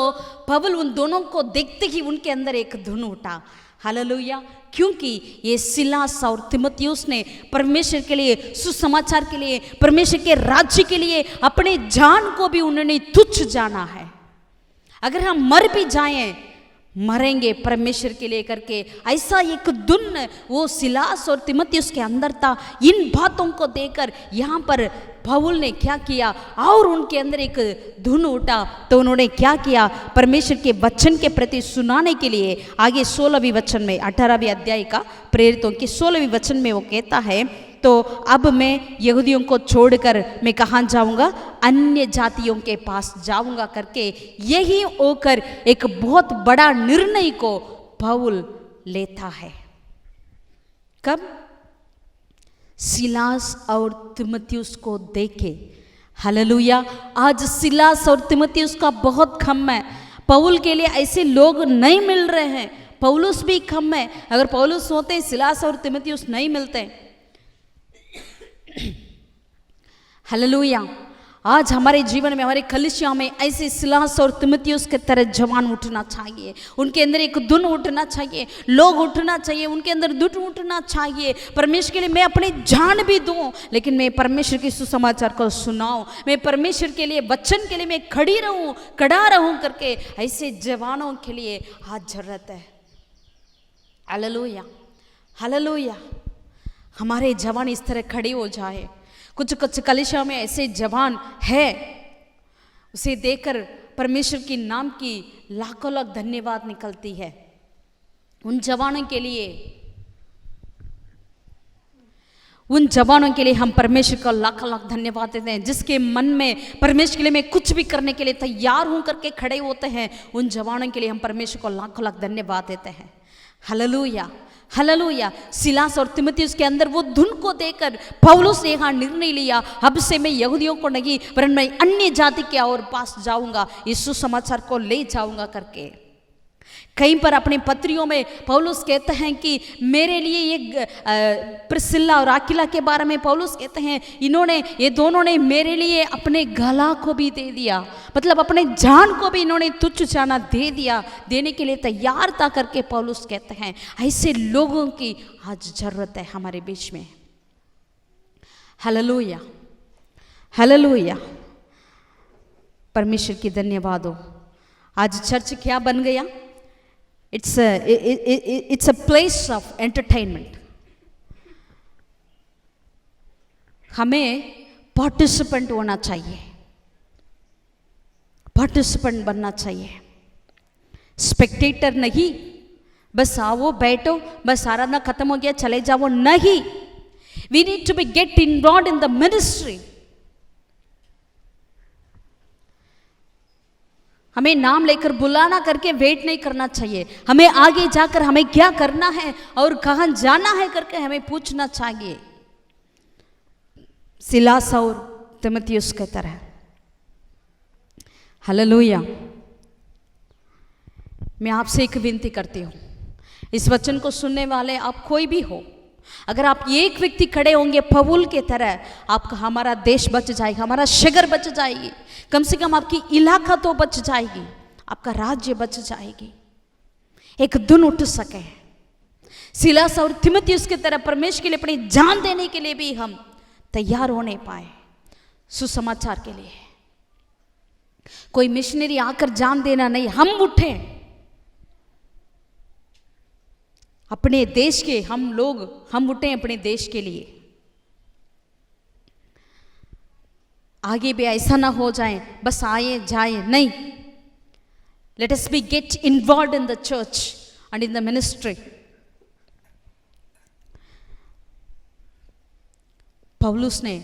पौल उन दोनों को देखते ही उनके अंदर एक धुन उठा। हालेलुया! क्योंकि ये सिलास और तीमुथियुस ने परमेश्वर के लिए, सुसमाचार के लिए, परमेश्वर के राज्य के लिए अपने जान को भी उन्होंने तुच्छ जाना है। अगर हम मर भी जाएं, मरेंगे परमेश्वर के लिए करके, ऐसा एक धुन वो सिलास और तीमुथियुस के अंदर था। इन बातों को देखकर यहाँ पर पौल ने क्या किया और उनके अंदर एक धुन उठा, तो उन्होंने क्या किया, परमेश्वर के वचन के प्रति सुनाने के लिए आगे 16वें वचन में, 18वें अध्याय का प्रेरितों के 16वें वचन में वो कहता है, तो अब मैं यहूदियों को छोड़कर मैं कहाँ जाऊँगा, अन्य जातियों के पास जाऊँगा करके यही होकर एक बहुत बड़ा निर्णय को पौल लेता है। कब? सिलास और तीमुथियुस को देखे। हालेलुया! आज सिलास और तीमुथियुस का बहुत कम है। पौल के लिए ऐसे लोग नहीं मिल रहे हैं। पौलुस भी कम है। अगर पौलुस होते, सिलास और तीमुथियुस नहीं मिलते। हालेलुया! आज हमारे जीवन में, हमारे कलीसिया में ऐसे सिलास और तीमुथियुस के तरह जवान उठना चाहिए। उनके अंदर एक धुन उठना चाहिए, लोग उठना चाहिए, उनके अंदर धुन उठना चाहिए। परमेश्वर के लिए मैं अपनी जान भी दूं, लेकिन मैं परमेश्वर के सुसमाचार को सुनाऊं, मैं परमेश्वर के लिए, वचन के लिए मैं खड़ा रहूं करके ऐसे जवानों के लिए आज जरूरत है। हालेलुया! हालेलुया! हमारे जवान इस तरह खड़े हो जाए। कुछ कलीसिया में ऐसे जवान है, उसे देखकर परमेश्वर की नाम की लाखों लाख धन्यवाद निकलती है। उन जवानों के लिए, उन जवानों के लिए हम परमेश्वर का लाख लाख धन्यवाद देते हैं, जिसके मन में परमेश्वर के लिए मैं कुछ भी करने के लिए तैयार हूं करके खड़े होते हैं। उन जवानों के लिए हम परमेश्वर को लाख लाख धन्यवाद देते हैं। Hallelujah, hallelujah. सिलास और तीमुथियुस के अंदर वो धुन को देकर पौलुस ने यहाँ निर्णय लिया, अब से मैं यहूदियों को नहीं वरन मैं अन्य जाति के और पास जाऊंगा, यीशु समाचार को ले जाऊंगा करके। कहीं पर अपने पत्रियों में पौलुस कहते हैं कि मेरे लिए ये प्रिस्किल्ला और आकिला के बारे में पौलुस कहते हैं, ये दोनों ने मेरे लिए अपने गला को भी दे दिया, मतलब अपने जान को भी इन्होंने तुच्छ जाना दे दिया, देने के लिए तैयार था करके पौलुस कहते हैं। ऐसे लोगों की आज जरूरत है हमारे बीच में। Hallelujah, hallelujah. परमेश्वर की धन्यवाद हो। आज चर्च क्या बन गया? It's a place of entertainment. हमें पार्टिसिपेंट होना चाहिए, पार्टिसिपेंट बनना चाहिए, स्पेक्टेटर नहीं। बस आओ बैठो, बस आराधना खत्म हो गया चले जाओ, नहीं। We need to be get involved in the ministry. हमें नाम लेकर बुलाना करके वेट नहीं करना चाहिए। हमें आगे जाकर हमें क्या करना है और कहाँ जाना है करके हमें पूछना चाहिए, सिलास और तीमुथियुस की तरह। हालेलुया। मैं आपसे एक विनती करती हूँ, इस वचन को सुनने वाले आप कोई भी हो, अगर आप एक व्यक्ति खड़े होंगे पौलुस के तरह, आपका हमारा देश बच जाएगा, हमारा शहर बच जाएगी, कम से कम आपकी इलाका तो बच जाएगी, आपका राज्य बच जाएगी। एक धुन उठ सके। सिलास और तीमुथियुस की तरह परमेश्वर के लिए अपनी जान देने के लिए भी हम तैयार होने पाए सुसमाचार के लिए। कोई मिशनरी आकर जान देना नहीं, हम उठे अपने देश के, हम उठे अपने देश के लिए। आगे भी ऐसा ना हो जाए बस आए जाए, नहीं। Let us B get involve in the church and in the ministry. पौलुस ने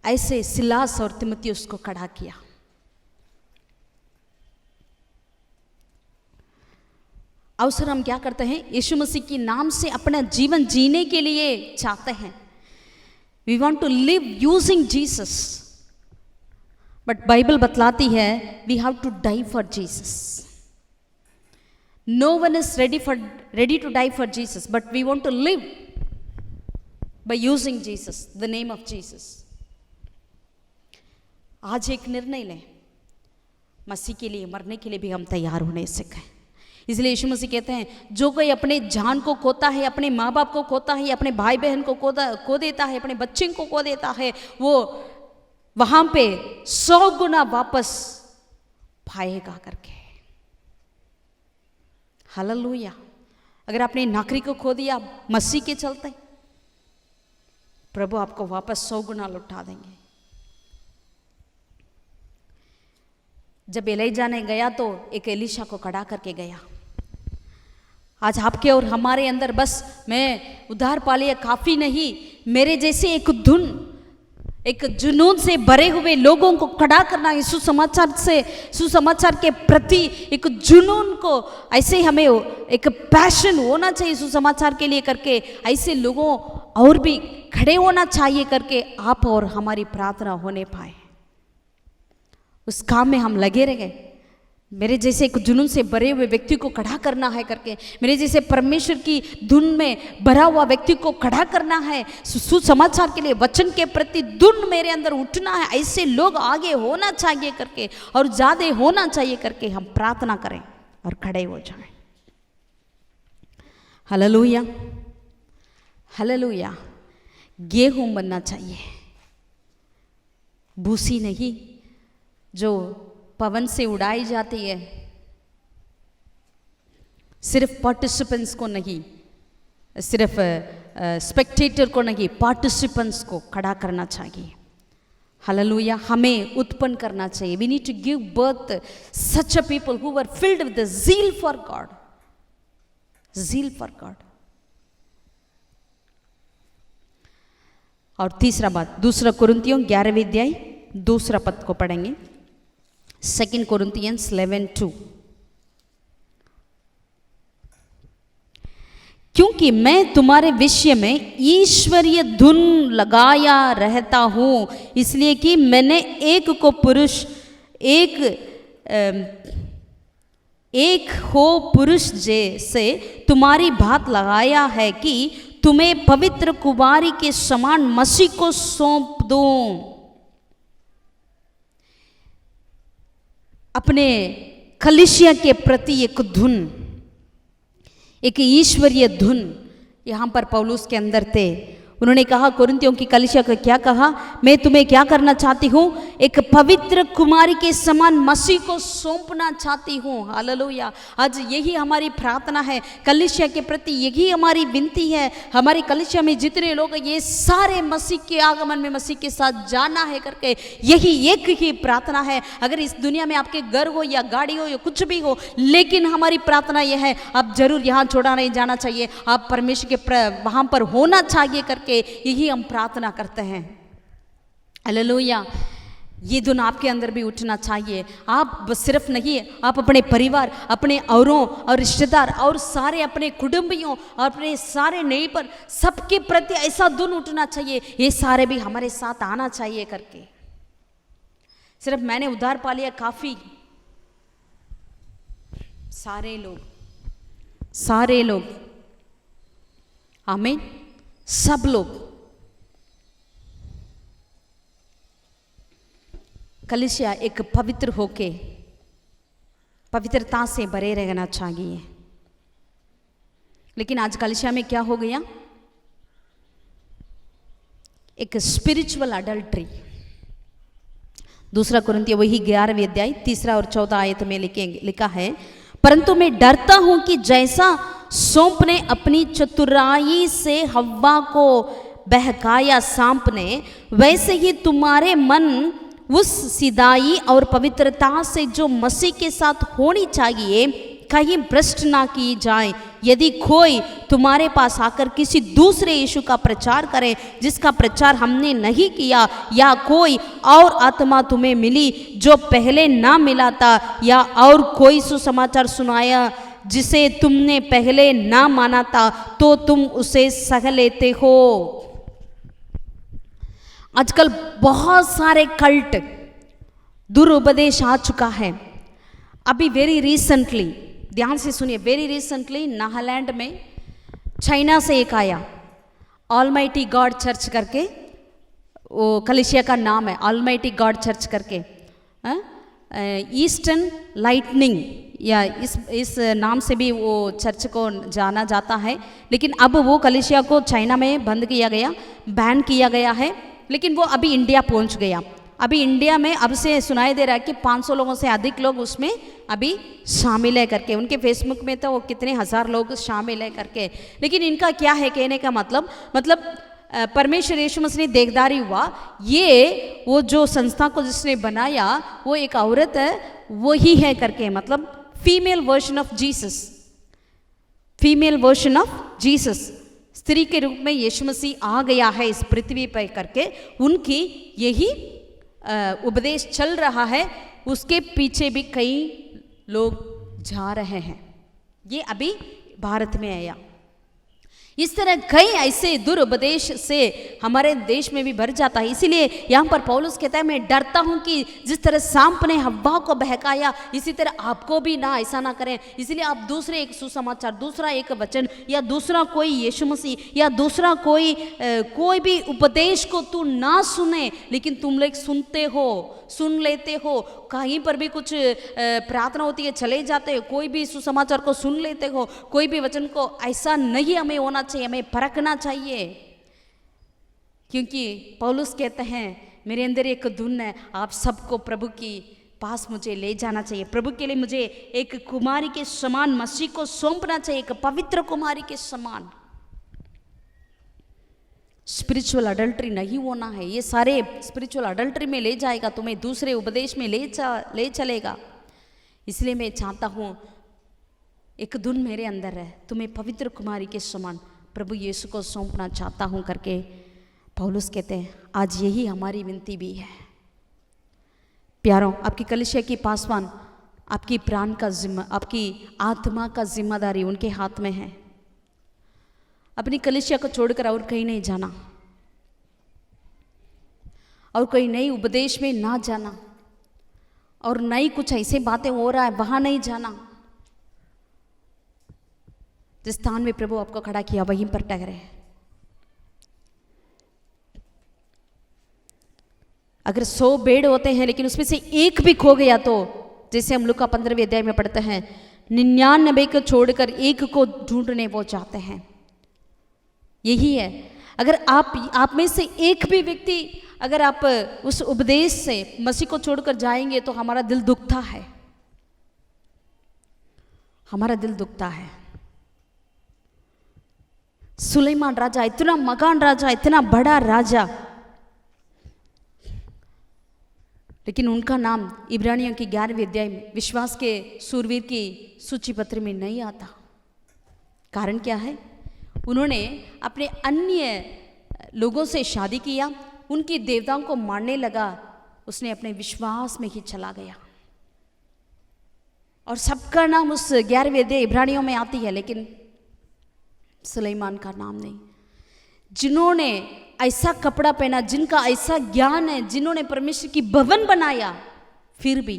ऐसे सिलास और तीमुथियुस को खड़ा किया। अवसर हम क्या करते हैं? यीशु मसीह के नाम से अपना जीवन जीने के लिए चाहते हैं। We want to live using Jesus, but Bible बतलाती है we have to die for Jesus. No one is ready to die for Jesus, but we want to live by using Jesus, the name of Jesus. आज एक निर्णय लें, मसीह के लिए मरने के लिए भी हम तैयार होने सीखें। इसलिए यीशु मसीह कहते हैं, जो कोई अपने जान को खोता है, अपने माँ बाप को खोता है, अपने भाई बहन को खो देता है, अपने बच्चे को खो देता है, वो वहां पे 100 गुना वापस पाएगा करके। हालेलुया। अगर आपने नौकरी को खो दिया मसीह के चलते, प्रभु आपको वापस 100 गुना लौटा देंगे। जब एलिजा ने गया तो एक एलीशा को खड़ा करके गया। आज आपके और हमारे अंदर बस मैं उद्धार पा लिया काफी नहीं, मेरे जैसे एक धुन, एक जुनून से भरे हुए लोगों को खड़ा करना, इस सुसमाचार के प्रति एक जुनून को, ऐसे हमें एक पैशन होना चाहिए सुसमाचार के लिए करके, ऐसे लोगों और भी खड़े होना चाहिए करके आप और हमारी प्रार्थना होने पाए। उस काम में हम लगे रह गए। मेरे जैसे एक जुनून से भरे हुए व्यक्ति को खड़ा करना है करके, मेरे जैसे परमेश्वर की धुन में भरा हुआ व्यक्ति को खड़ा करना है सुसमाचार के लिए, वचन के प्रति धुन मेरे अंदर उठना है, ऐसे लोग आगे होना चाहिए करके और ज्यादा होना चाहिए करके हम प्रार्थना करें और खड़े हो जाएं। Hallelujah, hallelujah. गेहूं बनना चाहिए, भूसी नहीं जो पवन से उड़ाई जाती है। सिर्फ पार्टिसिपेंट्स को नहीं, सिर्फ स्पेक्टेटर को नहीं, पार्टिसिपेंट्स को खड़ा करना चाहिए। हालेलुया। हमें उत्पन्न करना चाहिए। We need to give birth such a people who were filled with the zeal for God, zeal for God. और तीसरा बात, दूसरा कुरिन्थियों 11वें अध्याय दूसरा पद को पढ़ेंगे। 2 Corinthians 11:2। क्योंकि मैं तुम्हारे विषय में ईश्वरीय धुन लगाया रहता हूँ, इसलिए कि मैंने एक को पुरुष एक हो पुरुष जैसे तुम्हारी बात लगाया है कि तुम्हें पवित्र कुमारी के समान मसीह को सौंप दूं। अपने कलीसिया के प्रति एक धुन, एक ईश्वरीय धुन यहाँ पर पौलुस के अंदर थे। उन्होंने कहा कोरिन्थियों की कलीसिया को क्या कहा, मैं तुम्हें क्या करना चाहती हूँ, एक पवित्र कुमारी के समान मसीह को सौंपना चाहती हूँ। हालेलुया। आज यही हमारी प्रार्थना है कलीसिया के प्रति, यही हमारी विनती है। हमारी कलीसिया में जितने लोग ये सारे मसीह के आगमन में मसीह के साथ जाना है करके यही एक ही प्रार्थना है। अगर इस दुनिया में आपके घर हो या गाड़ी हो या कुछ भी हो, लेकिन हमारी प्रार्थना यह है आप जरूर यहाँ छोड़ा नहीं जाना चाहिए, आप परमेश्वर के वहाँ पर होना चाहिए करके यही हम प्रार्थना करते हैं। हालेलुया। ये धुन आपके अंदर भी उठना चाहिए। आप सिर्फ नहीं, आप अपने परिवार, अपने औरों और रिश्तेदार और सारे अपने कुटुंबियों और अपने सारे नेबर सबके प्रति ऐसा धुन उठना चाहिए, ये सारे भी हमारे साथ आना चाहिए करके। सिर्फ मैंने उद्धार पा लिया काफी, सारे लोग आमीन, सब लोग कलीसिया एक पवित्र होके पवित्रता से भरे रहना चाहिए। लेकिन आज कलीसिया में क्या हो गया, एक स्पिरिचुअल अडल्ट्री। दूसरा कुरिन्थियों वही 11वें अध्याय 3 और 14 आयत में लिखा है, परंतु मैं डरता हूं कि जैसा सौंप ने अपनी चतुराई से हव्वा को बहकाया सांप ने, वैसे ही तुम्हारे मन उस सीधाई और पवित्रता से जो मसीह के साथ होनी चाहिए कहीं भ्रष्ट ना की जाए। यदि कोई तुम्हारे पास आकर किसी दूसरे यीशु का प्रचार करे जिसका प्रचार हमने नहीं किया, या कोई और आत्मा तुम्हें मिली जो पहले ना मिला था, या और कोई सुसमाचार सुनाया जिसे तुमने पहले ना माना था, तो तुम उसे सह लेते हो। आजकल बहुत सारे कल्ट दुरुपदेश आ चुका है। अभी वेरी रिसेंटली, ध्यान से सुनिए, वेरी रिसेंटली नागालैंड में चाइना से एक आया, ऑलमाइटी गॉड चर्च करके, वो कलीसिया का नाम है ऑलमाइटी गॉड चर्च करके, ईस्टर्न लाइटनिंग या इस नाम से भी वो चर्च को जाना जाता है। लेकिन अब वो कलीसिया को चाइना में बंद किया गया, बैन किया गया है। लेकिन वो अभी इंडिया पहुंच गया। अभी इंडिया में अब से सुनाई दे रहा है कि 500 लोगों से अधिक लोग उसमें अभी शामिल है करके, उनके फेसबुक में तो वो कितने हजार लोग शामिल है करके। लेकिन इनका क्या है कहने का मतलब परमेश्वर यीशु मसीह ने देखदारी हुआ, ये वो जो संस्था को जिसने बनाया वो एक औरत है, वो ही है करके, मतलब female version of Jesus, female version of Jesus, स्त्री के रूप में यीशु मसीह आ गया है इस पृथ्वी पर करके, उनकी यही उपदेश चल रहा है। उसके पीछे भी कई लोग जा रहे हैं। ये अभी भारत में आया। इस तरह कई ऐसे दुरुपदेश से हमारे देश में भी भर जाता है। इसीलिए यहाँ पर पौलुस कहता है, मैं डरता हूँ कि जिस तरह सांप ने हव्वा को बहकाया, इसी तरह आपको भी ना ऐसा ना करें। इसीलिए आप दूसरे एक सुसमाचार, दूसरा एक वचन, या दूसरा कोई यीशु मसीह, या दूसरा कोई भी उपदेश को तू ना सुने, लेकिन तुम लोग सुन लेते हो। कहीं पर भी कुछ प्रार्थना होती है चले जाते हो, कोई भी सुसमाचार को सुन लेते हो, कोई भी वचन को, ऐसा नहीं हमें होना चाहिए, हमें परखना चाहिए। क्योंकि पौलुस कहते हैं, मेरे अंदर एक धुन है, आप सबको प्रभु की पास मुझे ले जाना चाहिए। प्रभु के लिए मुझे एक कुमारी के समान मसीह को सौंपना चाहिए, एक पवित्र कुमारी के समान। स्पिरिचुअल अडल्ट्री नहीं होना है। ये सारे स्पिरिचुअल अडल्ट्री में ले जाएगा, तुम्हें दूसरे उपदेश में ले चलेगा। इसलिए मैं चाहता हूँ, एक धुन मेरे अंदर है, तुम्हें पवित्र कुमारी के समान प्रभु यीशु को सौंपना चाहता हूँ करके पौलुस कहते हैं आज यही हमारी विनती भी है। प्यारों, आपकी कलीसिया की पासवान, आपकी प्राण का जिम्मा, आपकी आत्मा का जिम्मेदारी उनके हाथ में है। अपनी कलीसिया को छोड़कर और कहीं नहीं जाना, और कोई नई उपदेश में ना जाना, और नई कुछ ऐसे बातें हो रहा है वहां नहीं जाना। जिस स्थान में प्रभु आपको खड़ा किया वहीं पर ठहरे। अगर 100 भेड़ होते हैं लेकिन उसमें से एक भी खो गया तो, जैसे हम लूका 15वें अध्याय में पढ़ते हैं, 99 को छोड़कर एक को ढूंढने वो जाते हैं। यही है, अगर आप में से एक भी व्यक्ति, अगर आप उस उपदेश से मसीह को छोड़कर जाएंगे तो हमारा दिल दुखता है, हमारा दिल दुखता है। सुलेमान राजा, इतना मकान राजा, इतना बड़ा राजा, लेकिन उनका नाम इब्रानियों की 11वें अध्याय में विश्वास के सूरवीर की सूची पत्र में नहीं आता। कारण क्या है? उन्होंने अपने अन्य लोगों से शादी किया, उनकी देवताओं को मारने लगा, उसने अपने विश्वास में ही चला गया। और सबका नाम उस 11वें अध्याय इब्रानियों में आती है, लेकिन सुलेमान का नाम नहीं। जिन्होंने ऐसा कपड़ा पहना, जिनका ऐसा ज्ञान है, जिन्होंने परमेश्वर की भवन बनाया, फिर भी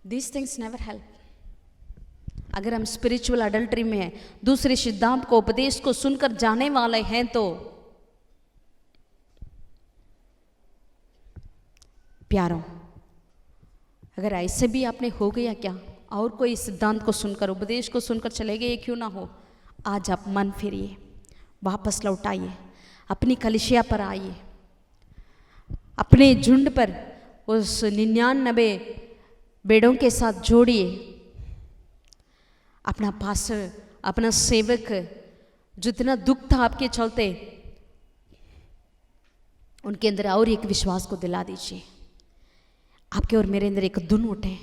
दीज थिंग्स नेवर हेल्प। अगर हम स्पिरिचुअल अडल्ट्री में हैं, दूसरे सिद्धांत को, उपदेश को सुनकर जाने वाले हैं, तो प्यारों, अगर ऐसे भी आपने हो गया क्या, और कोई सिद्धांत को सुनकर, उपदेश को सुनकर चले गए क्यों ना हो, आज आप मन फिरिए, वापस लौटाइए, अपनी कलीसिया पर आइए, अपने झुंड पर उस 99 भेड़ों के साथ जोड़िए। अपना पास्टर, अपना सेवक, जितना दुख था आपके चलते, उनके अंदर और एक विश्वास को दिला दीजिए। आपके और मेरे अंदर एक धुन उठे,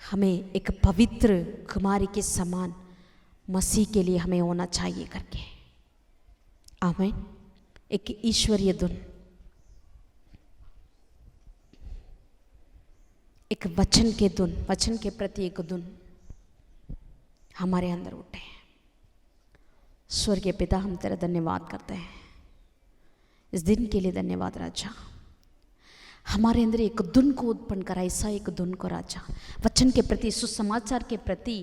हमें एक पवित्र कुमारी के समान मसीह के लिए हमें होना चाहिए करके। आमीन। एक ईश्वरीय धुन, एक वचन के धुन, वचन के प्रति एक धुन हमारे अंदर उठे। स्वर्गीय पिता, हम तेरा धन्यवाद करते हैं इस दिन के लिए। धन्यवाद राजा, हमारे अंदर एक धुन को उत्पन्न करा, ऐसा एक धुन को राजा, वचन के प्रति, सुसमाचार के प्रति,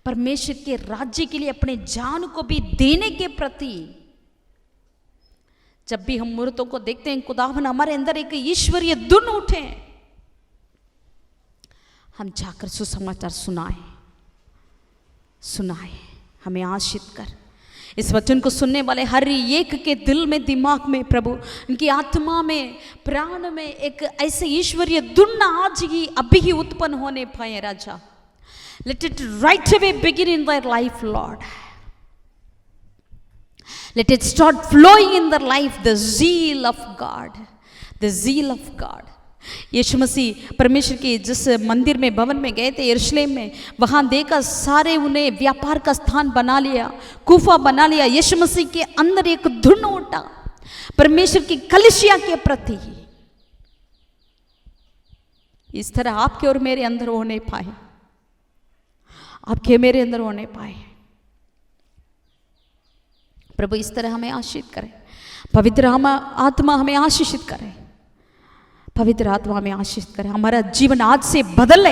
परमेश्वर के राज्य के लिए अपने जान को भी देने के प्रति। जब भी हम मूर्तों को देखते हैं खुदावन, हमारे अंदर एक ईश्वरीय धुन उठे, हम जाकर सुसमाचार सुनाए, हमें आशीष कर। इस वचन को सुनने वाले हर एक के दिल में, दिमाग में प्रभु, उनकी आत्मा में, प्राण में एक ऐसे ईश्वरीय धुन आज ही अभी ही उत्पन्न होने पाए राजा। Let it right away begin in their life, Lord. Let it start flowing in their life, the zeal of God, the zeal of God. यीशु मसीह परमेश्वर के जिस मंदिर में, भवन में गए थे यरूशलेम में, वहां देखा सारे उन्हें व्यापार का स्थान बना लिया, कुफा बना लिया। यीशु मसीह के अंदर एक धुन उठा परमेश्वर की कलीसिया के प्रति। इस तरह आपके और मेरे अंदर होने पाए, आपके मेरे अंदर होने पाए। प्रभु इस तरह हमें आशीषित करें, पवित्र आत्मा हमें आशीषित करें, पवित्र आत्मा हमें आशीषित करें। हमारा जीवन आज से बदले।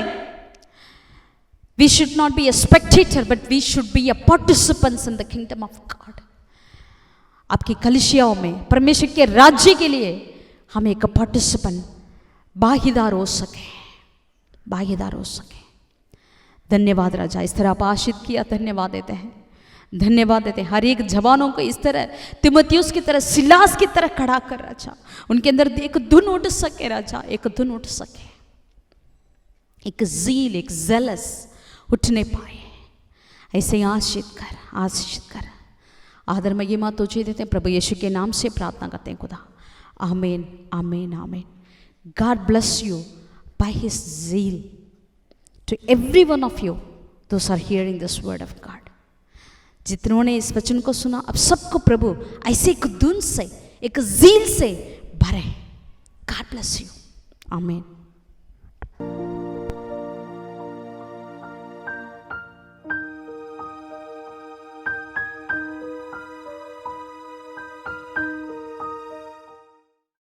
We should not be a spectator, but we should be a participants in the kingdom of God. आपकी कलीसियाओं में परमेश्वर के राज्य के लिए हम एक पार्टिसिपेंट, भागीदार हो सके, भागीदार हो सके। धन्यवाद राजा, इस तरह आप आशीष किया, धन्यवाद देते हैं, धन्यवाद देते हैं। हर एक जवानों को इस तरह, तिमोथियुस की तरह, सिलास की तरह खड़ा कर राजा, उनके अंदर एक धुन उठ सके राजा, एक धुन उठ सके, एक जील, एक जेलस उठने पाए। ऐसे आशीष कर, आशीष कर। आदर महिमा तुझे देते हैं प्रभु यीशु के नाम से प्रार्थना करते हैं खुदा। आमीन, आमीन, आमीन। God bless you by his zeal to every one of you those are hearing this word of God. जितनों ने इस वचन को सुना, अब सबको प्रभु ऐसे एक धुन से, एक ज़ील से भरे। God bless you. आमीन।